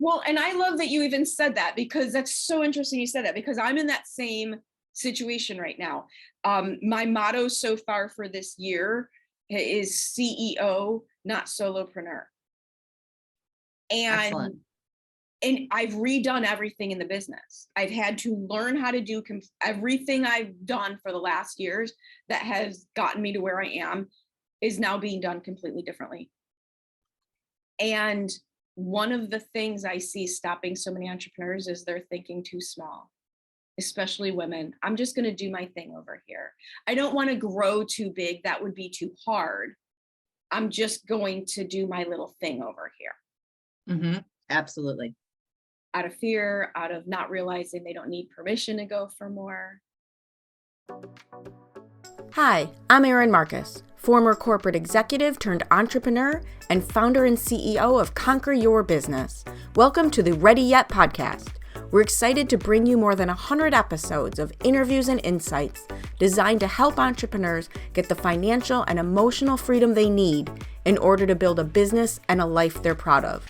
Well, and I love that you even said that, because that's so interesting you said that, because I'm in that same situation right now. My motto so far for this year is CEO, not solopreneur. Excellent. And I've redone everything in the business. I've had to learn how to do everything I've done for the last years that has gotten me to where I am is now being done completely differently. And one of the things I see stopping so many entrepreneurs is they're thinking too small, especially women. I'm just going to do my thing over here. I don't want to grow too big. That would be too hard. I'm just going to do my little thing over here. Absolutely. Out of fear, out of not realizing they don't need permission to go for more. Hi, I'm Erin Marcus, former corporate executive turned entrepreneur and founder and CEO of Conquer Your Business. Welcome to the Ready Yet podcast. We're excited to bring you more than 100 episodes of interviews and insights designed to help entrepreneurs get the financial and emotional freedom they need in order to build a business and a life they're proud of.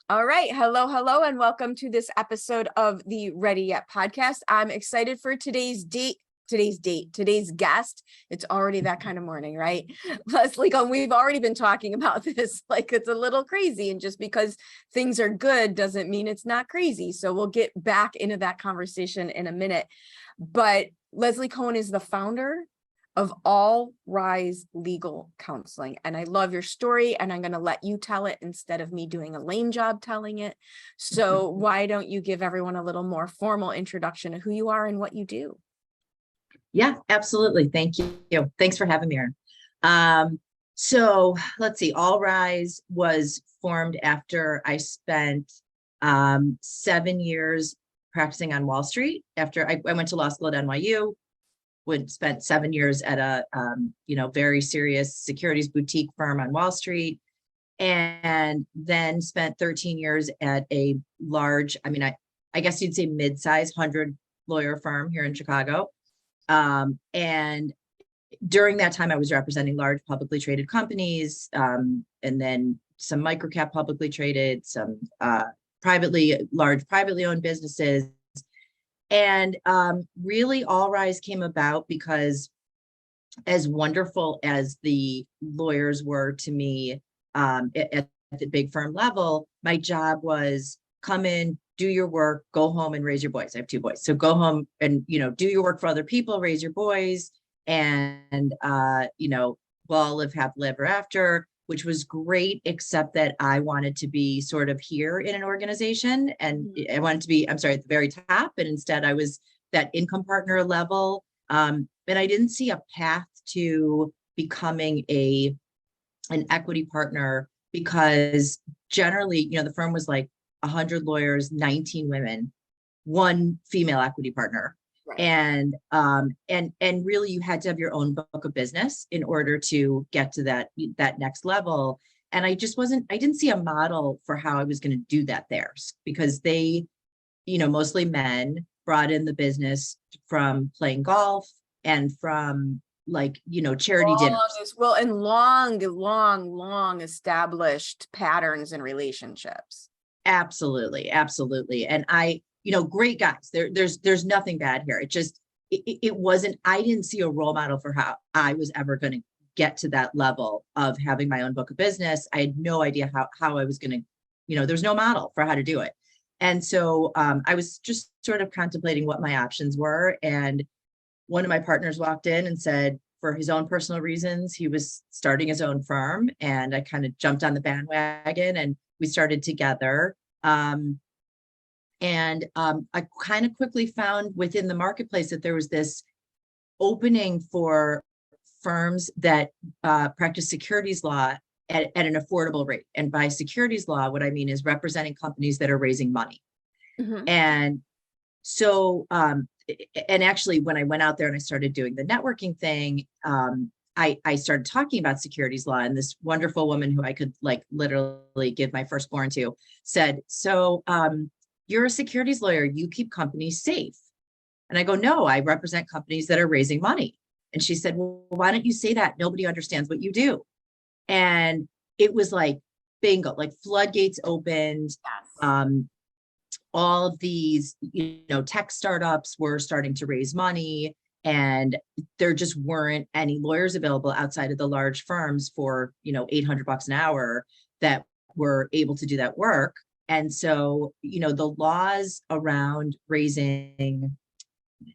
All right. Hello, and welcome to this episode of the Ready Yet podcast. I'm excited for today's guest. It's already that kind of morning, right? Leslee Cohen, we've already been talking about this, like it's a little crazy. And just because things are good doesn't mean it's not crazy. So we'll get back into that conversation in a minute. But Leslee Cohen is the founder of All Rise Legal Counseling. And I love your story, and I'm going to let you tell it instead of me doing a lame job telling it. So why don't you give everyone a little more formal introduction of who you are and what you do? Yeah, absolutely. Thank you. Thanks for having me, Erin. So let's see. All Rise was formed after I spent 7 years practicing on Wall Street. After I went to law school at NYU, spent 7 years at a very serious securities boutique firm on Wall Street, and then spent 13 years at a large, I guess you'd say mid-size 100-lawyer firm here in Chicago. And during that time, I was representing large publicly traded companies, and then some microcap publicly traded, some large privately owned businesses. And really, All Rise came about because, as wonderful as the lawyers were to me at the big firm level, my job was come in, do your work, go home and raise your boys. I have 2 boys. So go home and, do your work for other people, raise your boys, and, we'll live happily ever after, which was great, except that I wanted to be sort of here in an organization, and I wanted to be, at the very top. And instead I was that income partner level. And I didn't see a path to becoming an equity partner, because generally, the firm was like 100 lawyers, 19 women, 1 female equity partner. Right. And really you had to have your own book of business in order to get to that next level. And I didn't see a model for how I was going to do that there, because they, mostly men, brought in the business from playing golf and from charity dinners. Well, and long established patterns and relationships. Absolutely. And great guys. There's nothing bad here. It wasn't, I didn't see a role model for how I was ever going to get to that level of having my own book of business. I had no idea how I was going to, there's no model for how to do it. And so I was just sort of contemplating what my options were. And one of my partners walked in and said, for his own personal reasons, he was starting his own firm. And I kind of jumped on the bandwagon and we started together. And I kind of quickly found within the marketplace that there was this opening for firms that practice securities law at an affordable rate. And by securities law, what I mean is representing companies that are raising money. And so, and actually, when I went out there and I started doing the networking thing, I started talking about securities law, and this wonderful woman who I could literally give my firstborn to said, so you're a securities lawyer, you keep companies safe. And I go, no, I represent companies that are raising money. And she said, well, why don't you say that? Nobody understands what you do. And it was like bingo, like floodgates opened. Yes. All of these, tech startups were starting to raise money, and there just weren't any lawyers available outside of the large firms for, $800 an hour that were able to do that work. And so, the laws around raising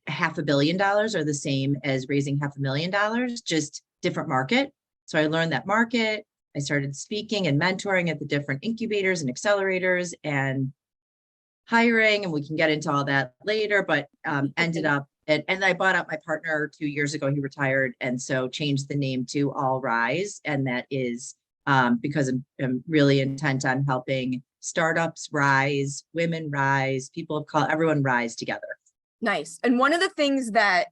$500 million are the same as raising $500,000, just different market. So I learned that market. I started speaking and mentoring at the different incubators and accelerators and hiring, and we can get into all that later, but ended up, and I bought out my partner 2 years ago. He retired, and so changed the name to All Rise. And that is because I'm really intent on helping startups rise, women rise, people of color, everyone rise together. Nice. And one of the things that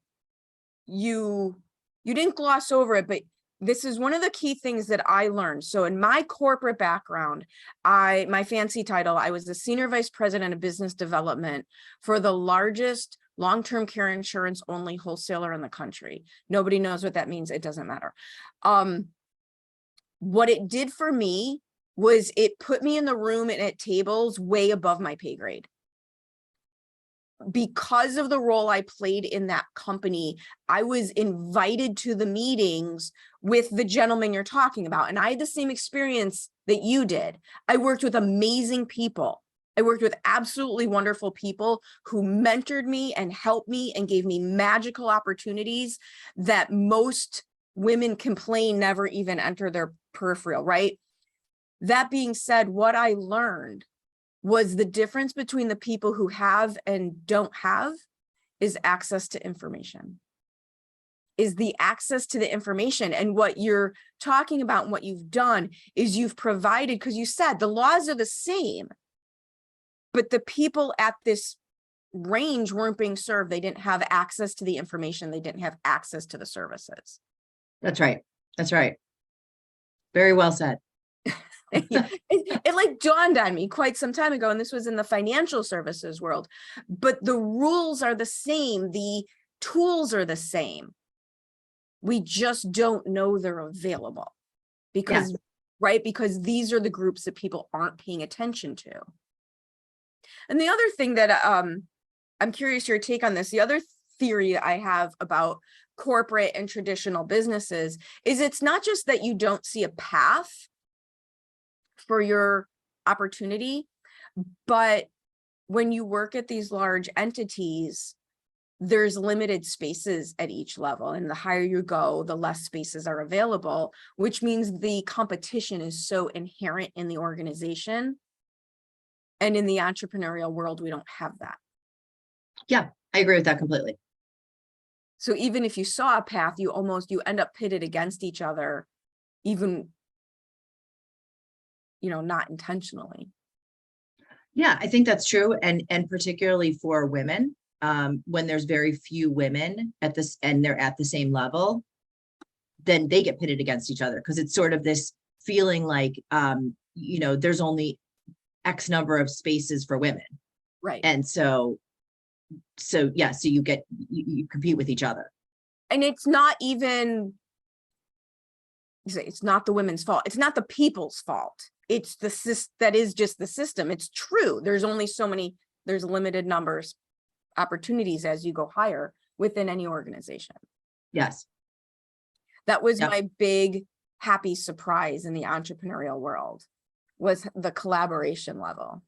you didn't gloss over it, but this is one of the key things that I learned. So in my corporate background, my fancy title, I was the senior vice president of business development for the largest long-term care insurance only wholesaler in the country. Nobody knows what that means. It doesn't matter. What it did for me was it put me in the room and at tables way above my pay grade. Because of the role I played in that company, I was invited to the meetings with the gentleman you're talking about. And I had the same experience that you did. I worked with amazing people. I worked with absolutely wonderful people who mentored me and helped me and gave me magical opportunities that most women complain never even enter their peripheral, right? That being said, what I learned was the difference between the people who have and don't have is access to information, is the access to the information. And what you're talking about and what you've done is you've provided, because you said the laws are the same, but the people at this range weren't being served. They didn't have access to the information. They didn't have access to the services. That's right. That's right. Very well said. It like dawned on me quite some time ago, and this was in the financial services world, but the rules are the same. The tools are the same. We just don't know they're available because, right? Because these are the groups that people aren't paying attention to. And the other thing that I'm curious your take on this, the other theory I have about corporate and traditional businesses is it's not just that you don't see a path for your opportunity, but when you work at these large entities, there's limited spaces at each level. And the higher you go, the less spaces are available, which means the competition is so inherent in the organization. And in the entrepreneurial world, we don't have that. Yeah, I agree with that completely. So even if you saw a path, you end up pitted against each other, even not intentionally. Yeah, I think that's true. And particularly for women, when there's very few women at this and they're at the same level, then they get pitted against each other because it's sort of this feeling like, there's only X number of spaces for women. Right. And so you compete with each other. And it's not even, it's not the women's fault. It's not the people's fault. It's that is just the system. It's true. There's only there's limited numbers, opportunities as you go higher within any organization. Yes. That was my big happy surprise in the entrepreneurial world, was the collaboration level.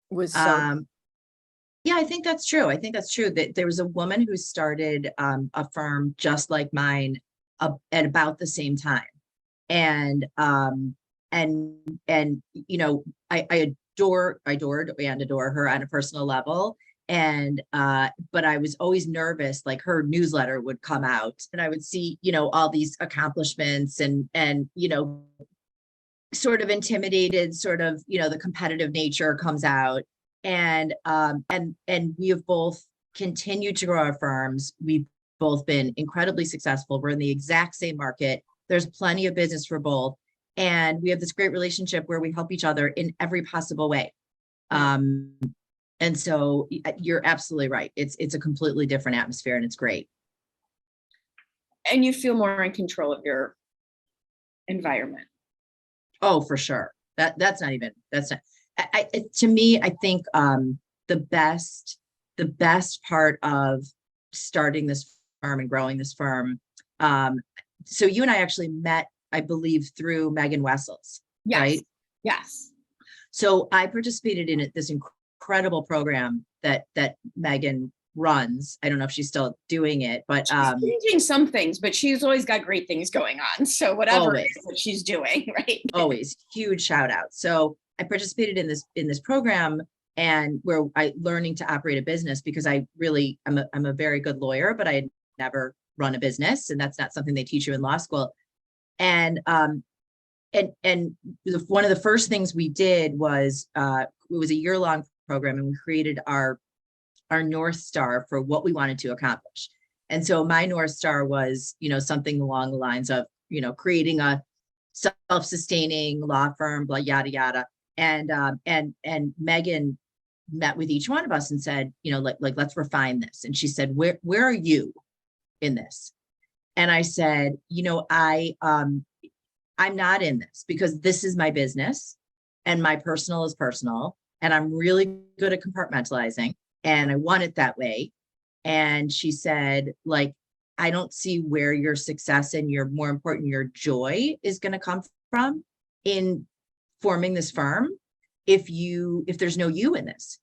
Was so. Yeah, I think that's true. That there was a woman who started a firm just like mine at about the same time. And I adored and adore her on a personal level. And but I was always nervous, like her newsletter would come out and I would see, all these accomplishments and sort of intimidated, sort of, the competitive nature comes out. And we have both continued to grow our firms. We've both been incredibly successful. We're in the exact same market. There's plenty of business for both. And we have this great relationship where we help each other in every possible way. And so you're absolutely right. It's a completely different atmosphere and it's great. And you feel more in control of your environment. Oh, for sure. That's not even, that's not, to me, I think, the best part of starting this firm and growing this firm. So you and I actually met, I believe, through Megan Wessels, Yes. right? Yes. So I participated in this incredible program that Megan runs. I don't know if she's still doing it, but She's changing some things, but she's always got great things going on. So whatever it always, is that she's doing, right? always huge shout out. So I participated in this program, and where I learning to operate a business, because I'm a very good lawyer, but I had never run a business, and that's not something they teach you in law school. And one of the first things we did was, it was a year-long program, and we created our North Star for what we wanted to accomplish. And so my North Star was, something along the lines of, creating a self-sustaining law firm, blah, yada, yada. And Megan met with each one of us and said, let's refine this. And she said, where are you in this? And I said, I'm not in this, because this is my business and my personal is personal. And I'm really good at compartmentalizing, and I want it that way. And she said, I don't see where your success and more important, your joy is going to come from in forming this firm if there's no you in this.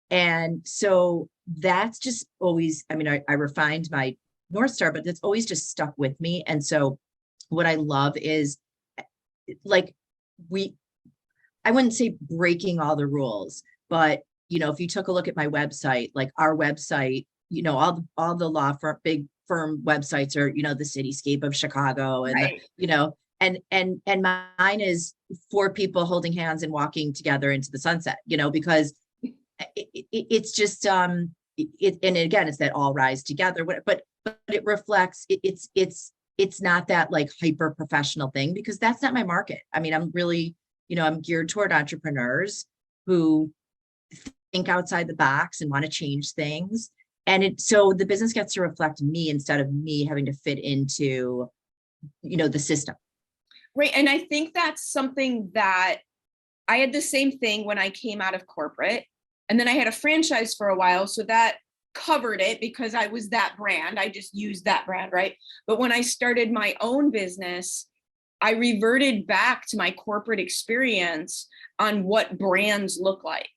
And so that's just always, I refined my North Star, but it's always just stuck with me. And so what I love is, I wouldn't say breaking all the rules, but if you took a look at my website, our website, all the law firm, big firm websites are, the cityscape of Chicago, and Right. and mine is 4 people holding hands and walking together into the sunset, because it's just, and again, it's that all rise together, but it reflects, it's not that hyper professional thing, because that's not my market. I'm really, I'm geared toward entrepreneurs who think outside the box and want to change things. And so the business gets to reflect me instead of me having to fit into, the system. Right. And I think that's something that I had the same thing when I came out of corporate, and then I had a franchise for a while. So that covered it, because I was that brand. I just used that brand. Right. But when I started my own business, I reverted back to my corporate experience on what brands look like,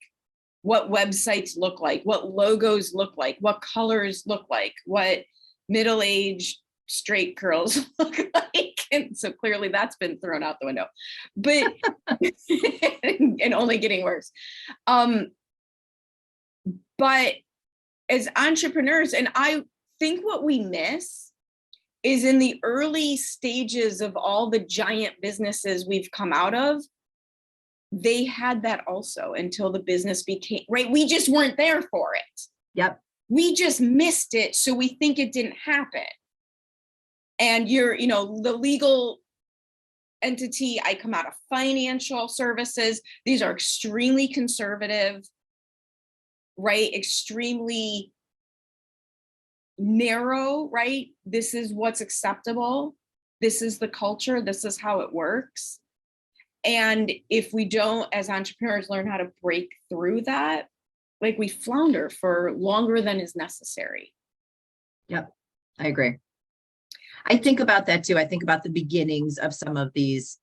what websites look like, what logos look like, what colors look like, what middle-aged straight girls look like. And so clearly that's been thrown out the window, but and only getting worse. But as entrepreneurs, and I think what we miss is in the early stages of all the giant businesses we've come out of, they had that also until the business became, right? We just weren't there for it. Yep. We just missed it. So we think it didn't happen. And the legal entity, I come out of financial services. These are extremely conservative, right? Extremely narrow, right? This is what's acceptable. This is the culture. This is how it works. And if we don't, as entrepreneurs, learn how to break through that, we flounder for longer than is necessary. Yep, I agree. I think about that too. I think about the beginnings of some of these,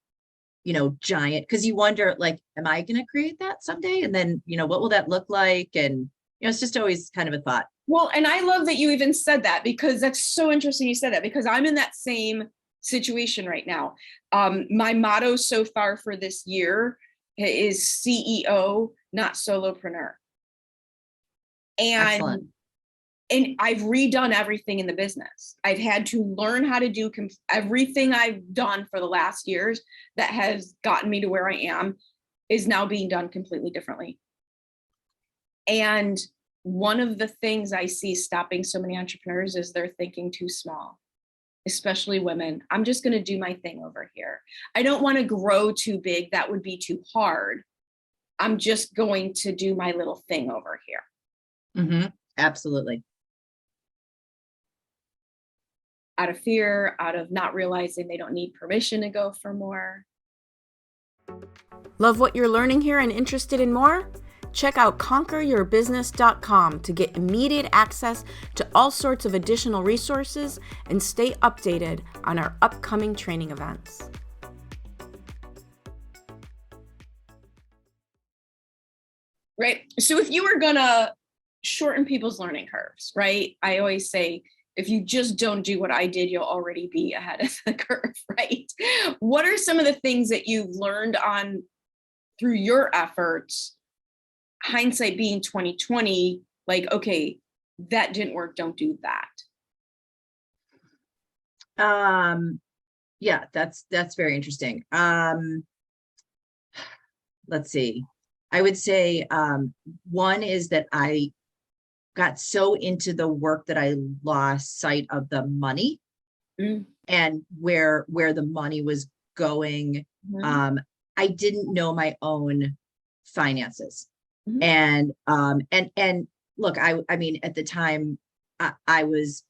giant, because you wonder, am I going to create that someday? And then, what will that look like? And, it's just always kind of a thought. Well, and I love that you even said that, because that's so interesting you said that, because I'm in that same situation right now. My motto so far for this year is CEO, not solopreneur. And Excellent. And I've redone everything in the business. I've had to learn how to do everything I've done for the last years that has gotten me to where I am is now being done completely differently. And one of the things I see stopping so many entrepreneurs is they're thinking too small, especially women. I'm just going to do my thing over here. I don't want to grow too big. That would be too hard. I'm just going to do my little thing over here. Mm-hmm. Absolutely. out of fear, out of not realizing they don't need permission to go for more. Love what you're learning here and interested in more? Check out conqueryourbusiness.com to get immediate access to all sorts of additional resources and stay updated on our upcoming training events. Right. So if you were gonna shorten people's learning curves, right? I always say, if you just don't do what I did, you'll already be ahead of the curve, right? What are some of the things that you've learned on through your efforts, hindsight being 2020, like, okay, that didn't work, don't do that? Yeah, that's very interesting. Let's see. I would say one is that I got so into the work that I lost sight of the money and where the money was going. I didn't know my own finances. And look, I mean, at the time I was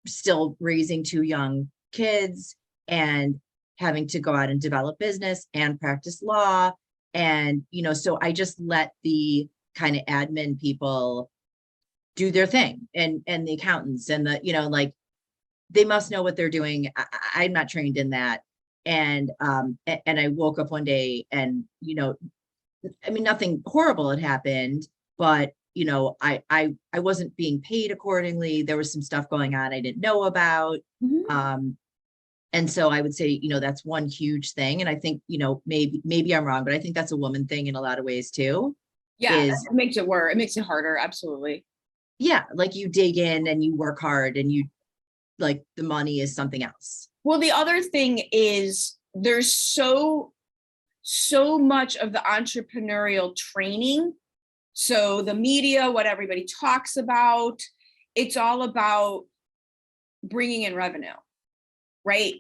still raising 2 young kids and having to go out and develop business and practice law. And, you know, so I just let the kind of admin people do their thing, and the accountants and the, you know, like, they must know what they're doing. I'm not trained in that. And I woke up one day and, you know, I mean, nothing horrible had happened, but, you know, I wasn't being paid accordingly. There was some stuff going on I didn't know about. And so I would say, you know, that's one huge thing. And I think, you know, maybe I'm wrong, but I think that's a woman thing in a lot of ways too. Yeah, it makes it worse. It makes it harder. Absolutely. Yeah, like you dig in and you work hard and you, like, the money is something else. Well, the other thing is there's so much of the entrepreneurial training. So the media, what everybody talks about, it's all about bringing in revenue, right?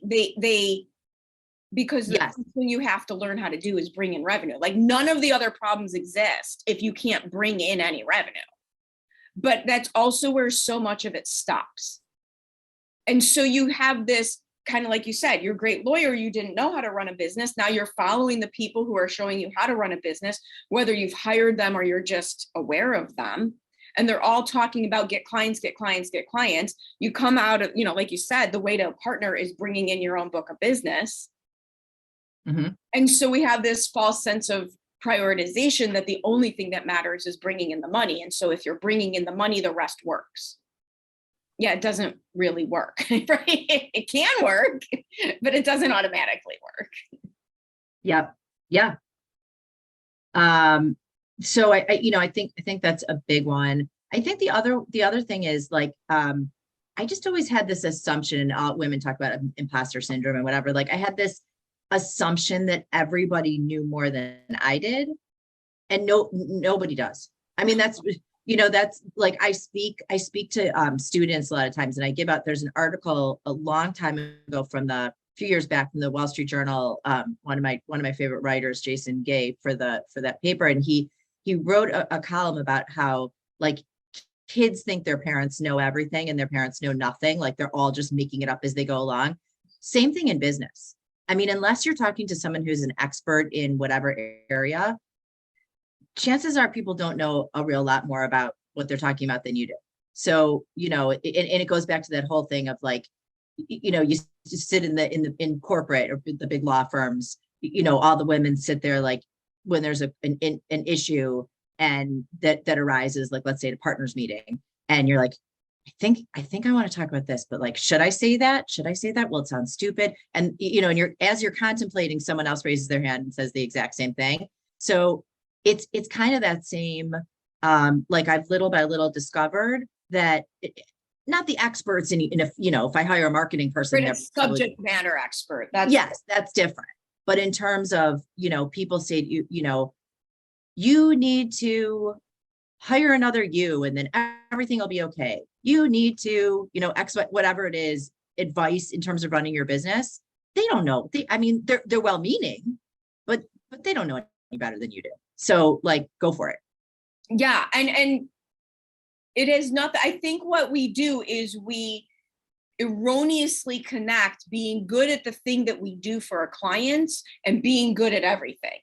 Because the thing you have to learn how to do is bring in revenue. Like, none of the other problems exist if you can't bring in any revenue. But that's also where so much of it stops. And so you have this kind of, like you said, you're a great lawyer, you didn't know how to run a business. Now you're following the people who are showing you how to run a business, whether you've hired them or you're just aware of them. And they're all talking about get clients, get clients, get clients. You come out of, you know, like you said, the way to partner is bringing in your own book of business. And so we have this false sense of prioritization that the only thing that matters is bringing in the money. And so if you're bringing in the money, the rest works. Yeah, it doesn't really work, right? It can work, but it doesn't automatically work. Yep. Yeah. So I you know, I think that's a big one. I think the other thing is, like, I just always had this assumption, women talk about imposter syndrome and whatever. Like, I had this assumption that everybody knew more than I did, and nobody does. I mean, that's, you know, that's like, I speak to students a lot of times, and I give out, there's an article a long time ago from a few years back from the Wall Street Journal, one of my favorite writers, Jason Gay, for that paper, and he wrote a column about how, like, kids think their parents know everything and their parents know nothing, like they're all just making it up as they go along. Same thing in business. I mean, unless you're talking to someone who's an expert in whatever area, chances are people don't know a real lot more about what they're talking about than you do. So, you know, and it goes back to that whole thing of, like, you know, you just sit in corporate or the big law firms, you know, all the women sit there, like, when there's an issue and that arises, like, let's say at a partners meeting, and you're like, I think I want to talk about this, but, like, should I say that? Should I say that? Well, it sounds stupid. And, you know, and as you're contemplating, someone else raises their hand and says the exact same thing. So it's kind of that same, like, I've little by little discovered that not the experts in if, you know, if I hire a marketing person, they're subject matter expert. Yes, that's different. But in terms of, you know, people say, you know, you need to hire another you, and then everything will be okay. You need to, you know, X, whatever it is, advice in terms of running your business. They don't know. I mean, they're well-meaning, but they don't know any better than you do. So, like, go for it. Yeah. And it is not, I think what we do is erroneously connect being good at the thing that we do for our clients and being good at everything.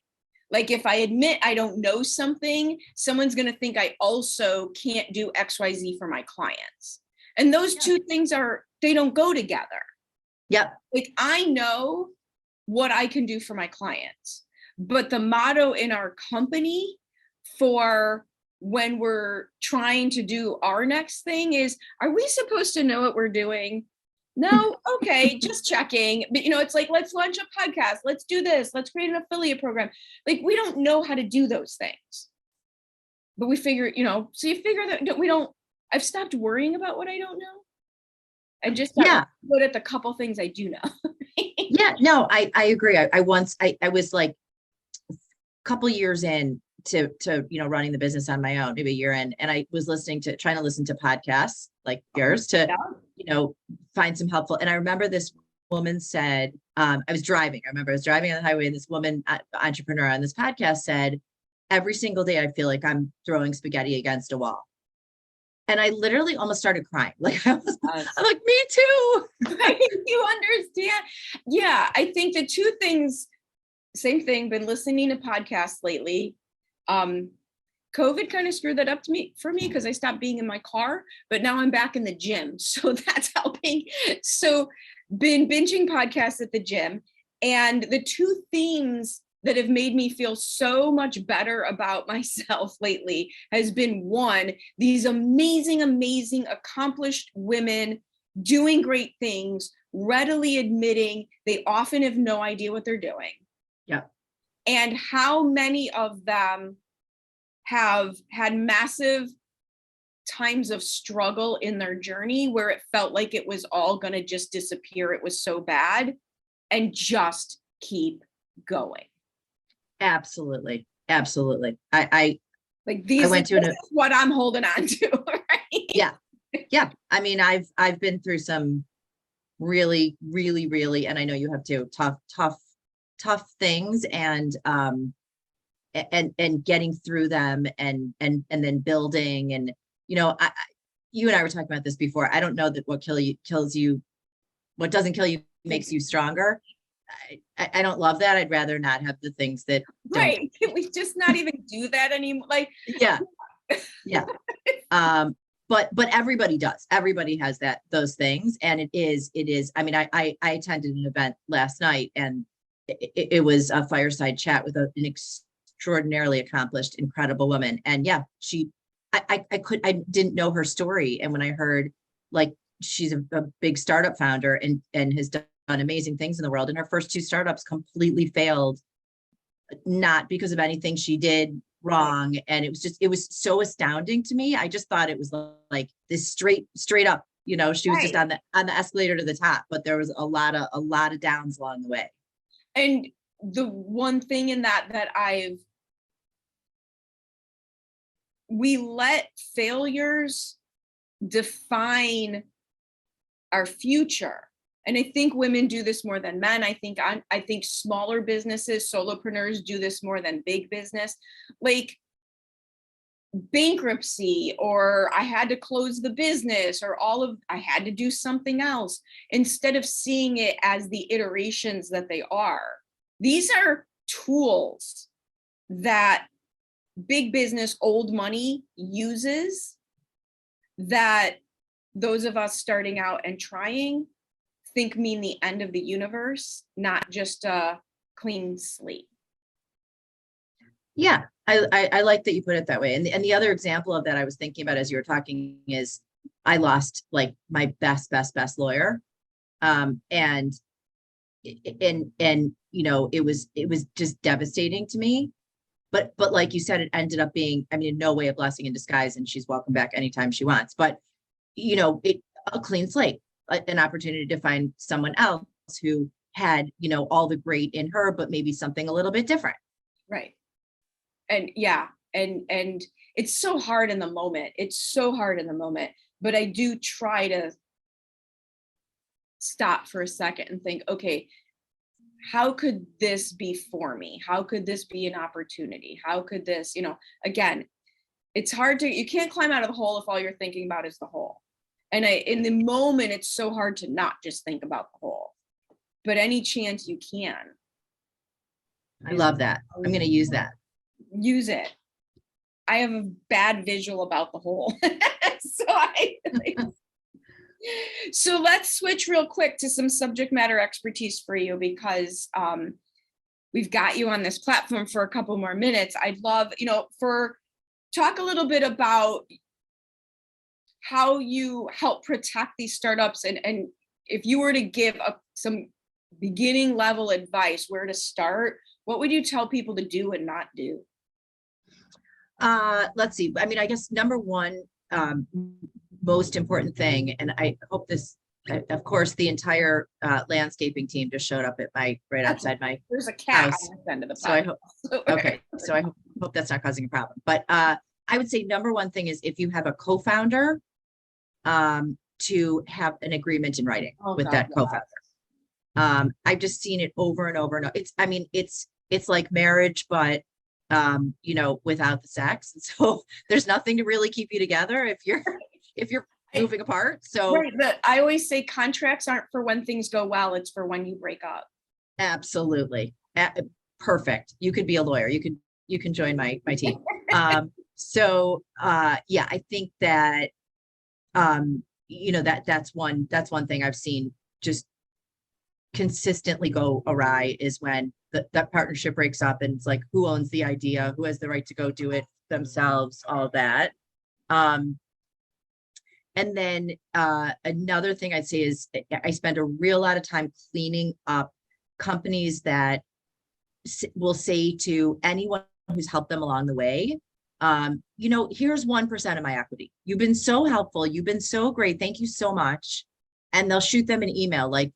Like if I admit I don't know something, someone's going to think I also can't do XYZ for my clients. And those two things they don't go together. Yep. Like I know what I can do for my clients, but the motto in our company for when we're trying to do our next thing is, are we supposed to know what we're doing? No, okay, just checking. But it's like, let's launch a podcast. Let's do this. Let's create an affiliate program. Like we don't know how to do those things. But we figure, so you figure that I've stopped worrying about what I don't know. I just got good at the couple things I do know. Yeah, no, I agree. I was like a couple years in to running the business on my own, maybe a year in, and I was trying to listen to podcasts like yours to find some helpful. And I remember this woman said, I was driving on the highway, and this woman entrepreneur on this podcast said, every single day I feel like I'm throwing spaghetti against a wall. And I literally almost started crying. Like I'm like, me too. You understand? Yeah, I think the two things, same thing, been listening to podcasts lately. COVID kind of screwed that up for me because I stopped being in my car, but now I'm back in the gym. So that's helping. So been binging podcasts at the gym, and the two themes that have made me feel so much better about myself lately has been, one, these amazing, amazing, accomplished women doing great things, readily admitting they often have no idea what they're doing. Yeah. And how many of them have had massive times of struggle in their journey where it felt like it was all going to just disappear. It was so bad, and just keep going. Absolutely. I like these. This is what I'm holding on to. Right? Yeah. I mean, I've been through some really, really, really, and I know you have too, tough things, and getting through them, and then building, and you and I were talking about this before. I don't know that what doesn't kill you makes you stronger. I don't love that. I'd rather not have the things that right. Can we just not even do that anymore? Like yeah. But everybody does. Everybody has those things, and it is. I mean, I attended an event last night, and it was a fireside chat with an extraordinarily accomplished, incredible woman. And yeah, I didn't know her story, and when I heard, like, she's a big startup founder and has done amazing things in the world, and her first two startups completely failed, not because of anything she did wrong. And it was so astounding to me. I just thought it was like this straight up, she was just on the escalator to the top, but there was a lot of downs along the way. And the one thing in that we let failures define our future. And I think women do this more than men. I think smaller businesses, solopreneurs do this more than big business. Like bankruptcy, or I had to close the business, or I had to do something else, instead of seeing it as the iterations that they are. These are tools that big business, old money uses, that those of us starting out and trying think mean the end of the universe, not just a clean slate. Yeah, I like that you put it that way. And the other example of that I was thinking about as you were talking is I lost like my best lawyer. And it was just devastating to me. But like you said, it ended up being, I mean, in no way a blessing in disguise, and she's welcome back anytime she wants. But a clean slate, an opportunity to find someone else who had, all the great in her, but maybe something a little bit different. Right. And yeah, and it's so hard in the moment. But I do try to stop for a second and think, okay, how could this be for me? How could this be an opportunity? How could this, again, it's hard you can't climb out of the hole if all you're thinking about is the hole. And in the moment, it's so hard to not just think about the whole, but any chance you can. I love that. I'm going to use that. Use it. I have a bad visual about the whole. So let's switch real quick to some subject matter expertise for you, because we've got you on this platform for a couple more minutes. I'd love, talk a little bit about how you help protect these startups, and if you were to give some beginning level advice, where to start, what would you tell people to do and not do? Let's see. I mean, I guess number one, most important thing, and I hope this, of course, the entire landscaping team just showed up at right outside my There's a cat house. on this end of the So I hope, okay. So I hope that's not causing a problem. But I would say number one thing is, if you have a co-founder, to have an agreement in writing with that co-founder. I've just seen it over and over and over. It's like marriage, but without the sex. And so there's nothing to really keep you together if you're moving apart. So right, but I always say contracts aren't for when things go well, it's for when you break up. Absolutely. Perfect. You could be a lawyer. You can join my team. I think that that's one thing I've seen just consistently go awry, is when that partnership breaks up, and it's like, who owns the idea, who has the right to go do it themselves, all that. And then another thing I'd say is, I spend a real lot of time cleaning up companies that will say to anyone who's helped them along the way, here's 1% of my equity. You've been so helpful. You've been so great. Thank you so much. And they'll shoot them an email like,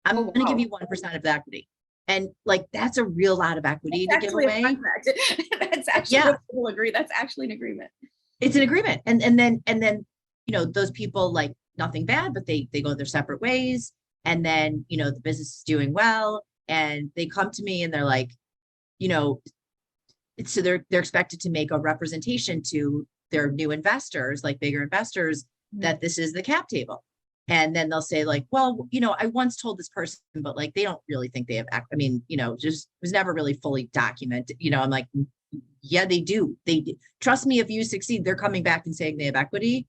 I'm going to give you 1% of the equity. And like, that's a real lot of equity to give away. That's actually, yeah. We'll agree. That's actually an agreement. It's an agreement. And then, those people, like, nothing bad, but they go their separate ways. And then, the business is doing well, and they come to me and they're like, so they're expected to make a representation to their new investors, like bigger investors, that this is the cap table. And then they'll say like, well, I once told this person, but like, they don't really think they have, just was never really fully documented. I'm like, yeah, they do. They do. Trust me, if you succeed, they're coming back and saying they have equity.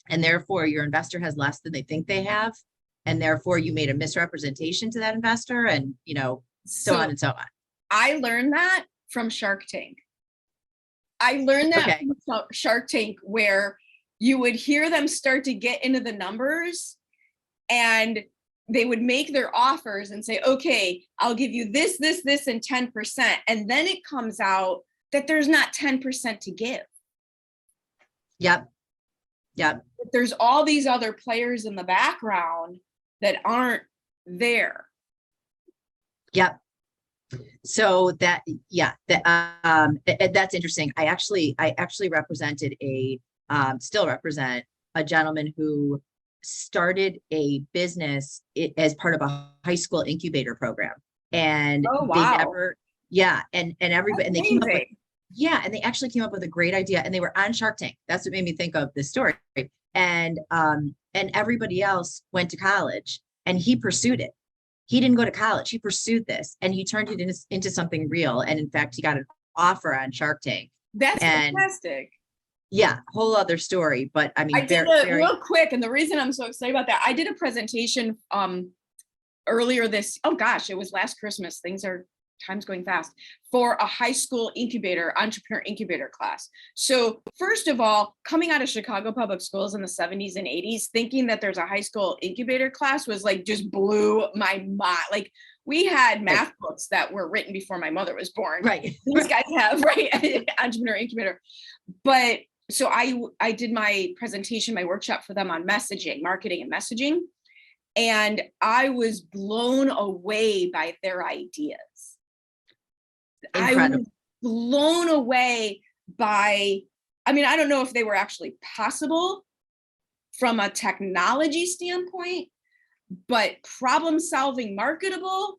And therefore your investor has less than they think they have. And therefore you made a misrepresentation to that investor, and, so on and so on. I learned that from Shark Tank. I learned that from Shark Tank, where you would hear them start to get into the numbers, and they would make their offers and say, okay, I'll give you this, this, this, and 10%. And then it comes out that there's not 10% to give. Yep. There's all these other players in the background that aren't there. Yep. So that's interesting. I actually represented still represent a gentleman who started a business as part of a high school incubator program. And they never, and everybody, and they came up with, and they actually came up with a great idea, and they were on Shark Tank. That's what made me think of this story. And everybody else went to college, and he pursued it. He didn't go to college. He pursued this, and he turned it into something real. And in fact, he got an offer on Shark Tank. That's fantastic. Yeah, whole other story. But I mean, I did real quick, and the reason I'm so excited about that, I did a presentation earlier it was last Christmas. Time's going fast, for a high school entrepreneur incubator class. So first of all, coming out of Chicago public schools in the 70s and 80s, thinking that there's a high school incubator class was like, just blew my mind. Like, we had math books that were written before my mother was born. Right. These guys have, entrepreneur incubator. But so I did my presentation, my workshop for them on marketing and messaging. And I was blown away by their ideas. Incredible. I was blown away by, I don't know if they were actually possible from a technology standpoint, but problem solving, marketable,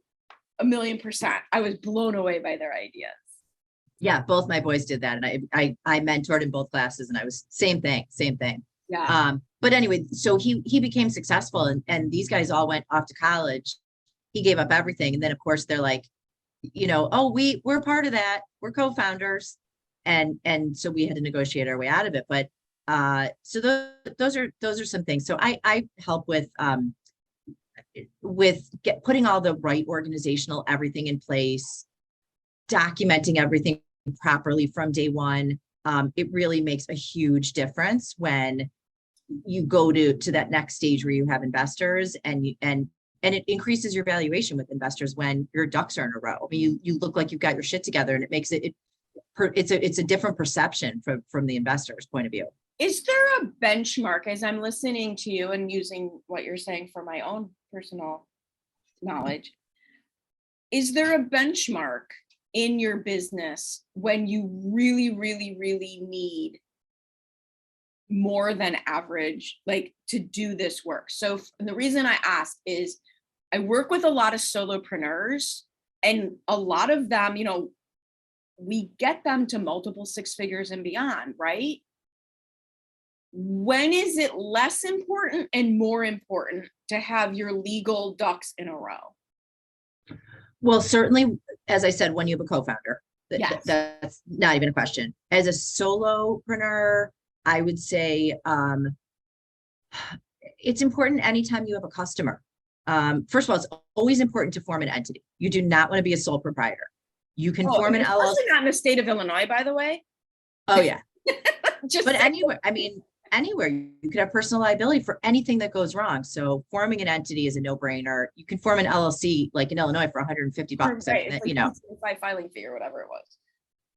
1,000,000%. I was blown away by their ideas. Yeah, both my boys did that. And I mentored in both classes, and I was same thing. Yeah. But anyway, so he became successful, and these guys all went off to college. He gave up everything. And then of course they're like, oh, we're part of that. We're co-founders. And so we had to negotiate our way out of it. But so those are some things. So I help with putting all the right organizational everything in place, documenting everything properly from day one. It really makes a huge difference when you go to that next stage where you have investors, and it increases your valuation with investors when your ducks are in a row. I mean, you look like you've got your shit together, and it makes it's a different perception from the investor's point of view. Is there a benchmark, as I'm listening to you and using what you're saying for my own personal knowledge? Is there a benchmark in your business when you really, really, really need more than average, like, to do this work? So the reason I ask is I work with a lot of solopreneurs, and a lot of them, we get them to multiple six figures and beyond, right? When is it less important and more important to have your legal ducks in a row? Well, certainly, as I said, when you have a co-founder, Yes. that's not even a question. As a solopreneur, I would say it's important anytime you have a customer. First of all, it's always important to form an entity. You do not want to be a sole proprietor. You can form an LLC. Especially not in the state of Illinois, by the way. Oh yeah. But anywhere, I mean, anywhere you could have personal liability for anything that goes wrong. So forming an entity is a no-brainer. You can form an LLC like in Illinois for $150. Right. It's like filing fee or whatever it was.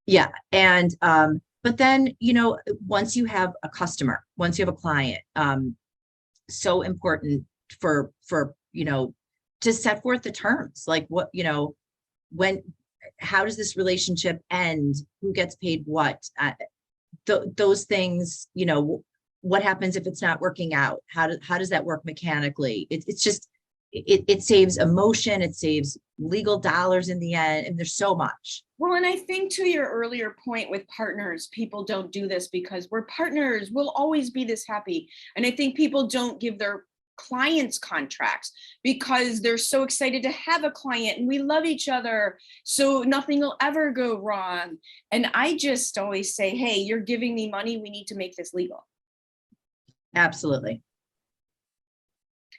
Yeah. And but then, once you have a customer, once you have a client, so important for to set forth the terms, like what, when, how does this relationship end? Who gets paid what? Those things, what happens if it's not working out? How does that work mechanically? It's just, it saves emotion, it saves legal dollars in the end, and there's so much. Well, and I think to your earlier point with partners, people don't do this because we're partners, we'll always be this happy. And I think people don't give their clients contracts because they're so excited to have a client and we love each other, so nothing will ever go wrong. And I just always say, hey, you're giving me money, we need to make this legal. Absolutely.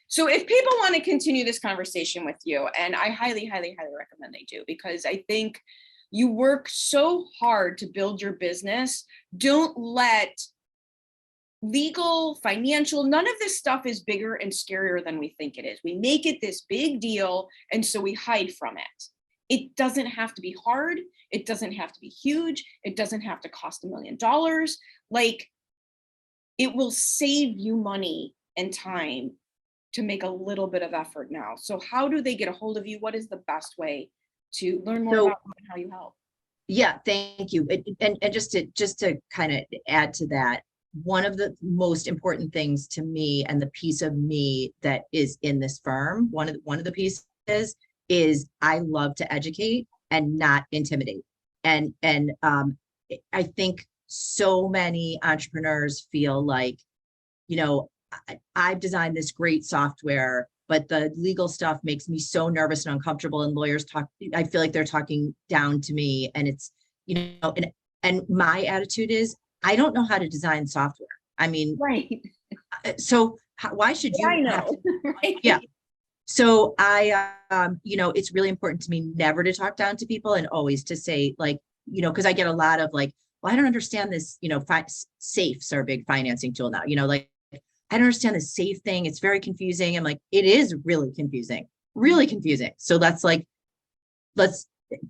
So if people want to continue this conversation with you, and I highly, highly, highly recommend they do, because I think you work so hard to build your business. Don't let legal, financial, none of this stuff is bigger and scarier than we think it is. We make it this big deal, and so we hide from it. It doesn't have to be hard. It doesn't have to be huge. It doesn't have to cost $1 million. Like, it will save you money and time to make a little bit of effort now. So how do they get a hold of you? What is the best way to learn more about how you help? Yeah, thank you. And just to kind of add to that, one of the most important things to me, and the piece of me that is in this firm, one of the pieces is I love to educate and not intimidate. And I think so many entrepreneurs feel like, I've designed this great software, but the legal stuff makes me so nervous and uncomfortable, and lawyers I feel like they're talking down to me, and it's, and my attitude is, I don't know how to design software. I mean, right. So why should you? I know. Right? Yeah. So it's really important to me never to talk down to people, and always to say, like, because I get a lot of like, well, I don't understand this, safes are a big financing tool now, like, I don't understand the safe thing. It's very confusing. I'm like, it is really confusing. So let's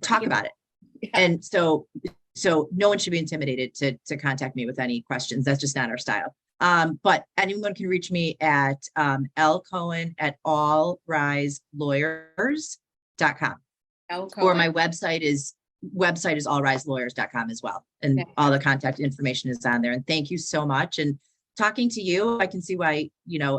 talk about it. Yeah. And so no one should be intimidated to contact me with any questions. That's just not our style. But anyone can reach me at Cohen at allriselawyers.com. Or my website is allriselawyers.com as well. And all the contact information is on there. And thank you so much. And talking to you, I can see why,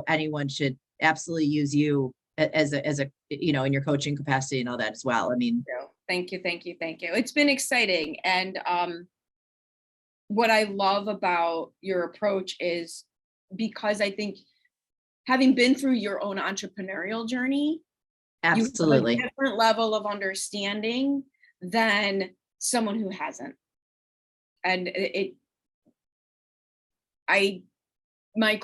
anyone should absolutely use you as a, in your coaching capacity and all that as well. I mean, thank you. It's been exciting. And what I love about your approach is because I think having been through your own entrepreneurial journey, Absolutely. you have a different level of understanding than someone who hasn't. And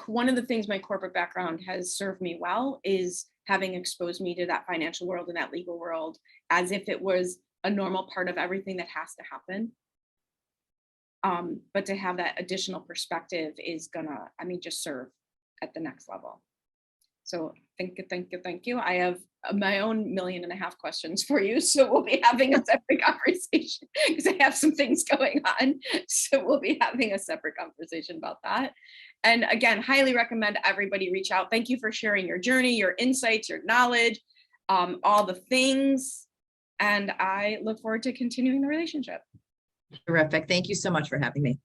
one of the things my corporate background has served me well is having exposed me to that financial world and that legal world as if it was a normal part of everything that has to happen. But to have that additional perspective is gonna, just serve at the next level. So thank you. I have my own 1.5 million questions for you. So we'll be having a separate conversation because I have some things going on. So we'll be having a separate conversation about that. And again, highly recommend everybody reach out. Thank you for sharing your journey, your insights, your knowledge, all the things. And I look forward to continuing the relationship. Terrific. Thank you so much for having me.